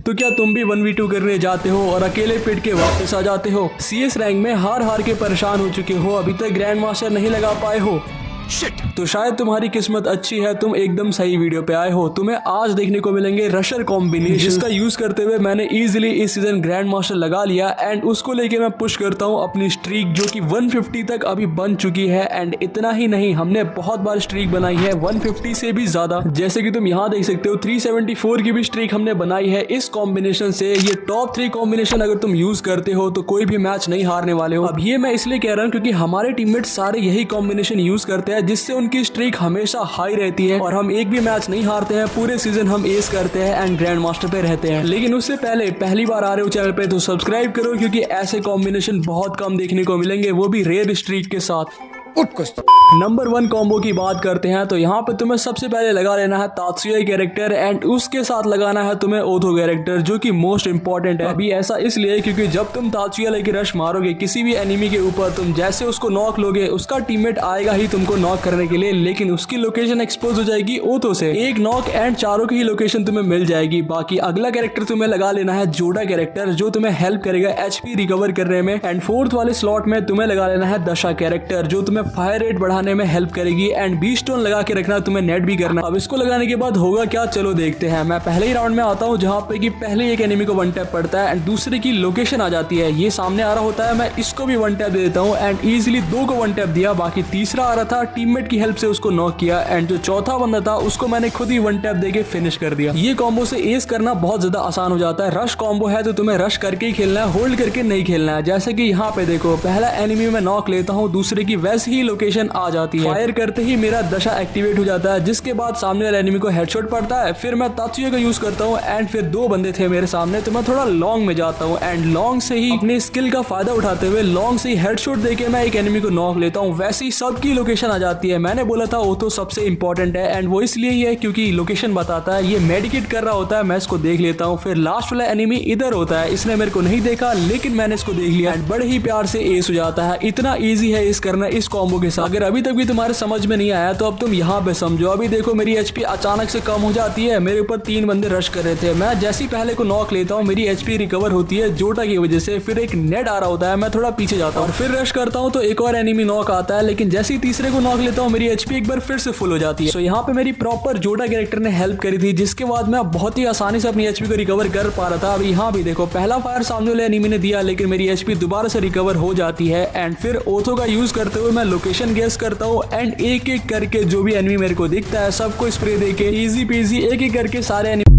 तो क्या तुम भी 1v2 करने जाते हो और अकेले पिट के वापस आ जाते हो? CS रैंक में हार हार के परेशान हो चुके हो, अभी तक ग्रैंड मास्टर नहीं लगा पाए हो? तो शायद तुम्हारी किस्मत अच्छी है, तुम एकदम सही वीडियो पे आए हो। तुम्हें आज देखने को मिलेंगे रशर कॉम्बिनेशन, जिसका यूज करते हुए मैंने इजीली इस सीजन ग्रैंड मास्टर लगा लिया एंड उसको लेके मैं पुश करता हूँ अपनी स्ट्रीक जो कि 150 तक अभी बन चुकी है। एंड इतना ही नहीं, हमने बहुत बार स्ट्रीक बनाई है 150 से भी ज्यादा, जैसे कि तुम यहाँ देख सकते हो 374 की भी स्ट्रीक हमने बनाई है इस कॉम्बिनेशन से। ये टॉप 3 कॉम्बिनेशन अगर तुम यूज करते हो तो कोई भी मैच नहीं हारने वाले हो। अब ये मैं इसलिए कह रहा हूँ क्योंकि हमारे टीममेट सारे यही कॉम्बिनेशन यूज करते हैं, जिससे उनकी स्ट्रीक हमेशा हाई रहती है और हम एक भी मैच नहीं हारते हैं। पूरे सीजन हम एस करते हैं एंड ग्रैंड मास्टर पे रहते हैं। लेकिन उससे पहले पहली बार आ रहे हो चैनल पे तो सब्सक्राइब करो, क्योंकि ऐसे कॉम्बिनेशन बहुत कम देखने को मिलेंगे, वो भी रेयर स्ट्रीक के साथ। नंबर 1 कॉम्बो की बात करते हैं तो यहाँ पे तुम्हें सबसे पहले लगा लेना है तात्सुया कैरेक्टर एंड उसके साथ लगाना है तुम्हें ओथो कैरेक्टर, जो कि मोस्ट इंपॉर्टेंट है। अभी ऐसा इसलिए क्योंकि जब तुम तात्सुया लेके रश मारोगे किसी भी एनिमी के ऊपर, तुम जैसे उसको नॉक लोगे उसका टीममेट आएगा ही तुमको नॉक करने के लिए, लेकिन उसकी लोकेशन एक्सपोज हो जाएगी ओथो से। एक नॉक एंड चारों की ही लोकेशन तुम्हें मिल जाएगी। बाकी अगला कैरेक्टर तुम्हें लगा लेना है जोडा कैरेक्टर, जो तुम्हें हेल्प करेगा HP रिकवर करने में। एंड 4th वाले स्लॉट में तुम्हें लगा लेना है दशा कैरेक्टर, जो तुम्हें फायर रेट बढ़ाने में हेल्प करेगी। एंड बी स्टोन लगा के रखना, तुम्हें नेट भी करना। अब इसको लगाने के बाद होगा क्या, चलो देखते हैं। मैं पहले ही राउंड में आता हूँ जहाँ पे कि पहले एक एनिमी को 1 टैप पड़ता है एंड दूसरे की लोकेशन आ जाती है, ये सामने आ रहा होता है। मैं इसको भी 1 टैप दे देता हूँ एंड इजीली 2 को 1 टैप दिया। बाकी तीसरा आ रहा था, टीममेट की हेल्प से उसको नॉक किया एंड जो चौथा बंदा था उसको मैंने खुद ही 1 टैप देके फिनिश कर दिया। ये कॉम्बो से एस करना बहुत ज्यादा आसान हो जाता है। रश कॉम्बो है तो तुम्हें रश करके ही खेलना है, होल्ड करके नहीं खेलना है। जैसे कि यहाँ पे देखो, पहला एनिमी में नॉक लेता हूँ, दूसरे की वैसी ही लोकेशन आ जाती है। फायर करते ही मेरा दशा एक्टिवेट हो जाता है, जिसके बाद सामने वाले एनिमी को हेडशॉट पड़ता है। फिर मैं तात्सुया का यूज करता हूँ एंड फिर 2 बंदे थे मेरे सामने, तो मैं थोड़ा लॉन्ग में जाता हूँ एंड लॉन्ग से ही अपने स्किल का फायदा उठाते हुए लॉन्ग से ही हेडशॉट देके मैं एक एनिमी को नॉक लेता हूँ। वैसे ही सबकी लोकेशन आ जाती है। मैंने बोला था वो तो सबसे इंपॉर्टेंट है एंड वो इसलिए ही है क्योंकि लोकेशन बताता है। ये मेडिकेट कर रहा होता है, मैं इसको देख लेता हूँ। फिर लास्ट वाला एनिमी इधर होता है, इसने मेरे को नहीं देखा लेकिन मैंने इसको देख लिया एंड बड़े ही प्यार से एस हो जाता है। इतना ईजी है इस करना इस कॉम्बो के साथ। अगर अभी तक भी तुम्हारे समझ में नहीं आया तो अब तुम यहाँ पे समझो। अभी देखो मेरी HP अचानक से कम हो जाती है, मेरे ऊपर 3 बंदे रश कर रहे थे। मैं जैसे ही पहले को नॉक लेता हूँ मेरी HP रिकवर होती है जोटा की वजह से। फिर एक नेट आ रहा होता है, मैं थोड़ा पीछे जाता हूँ और फिर रश करता हूँ तो एक और एनिमी नॉक आता है, लेकिन जैसे ही तीसरे को नॉक लेता हूँ मेरी HP एक बार फिर से फुल हो जाती है। तो यहाँ पे मेरी प्रॉपर जोटा कैरेक्टर ने हेल्प करी थी, जिसके बाद मैं बहुत ही आसानी से अपनी HP को रिकवर कर पा रहा था। अभी यहाँ भी देखो, पहला फायर सामने वाले एनिमी ने दिया लेकिन मेरी HP दोबारा से रिकवर हो जाती है एंड फिर ओथो का यूज करते हुए मैं लोकेशन गेस करता हूँ एंड एक एक करके जो भी एनिमी मेरे को दिखता है सबको स्प्रे देके इजी पीजी एक एक करके सारे एनिमी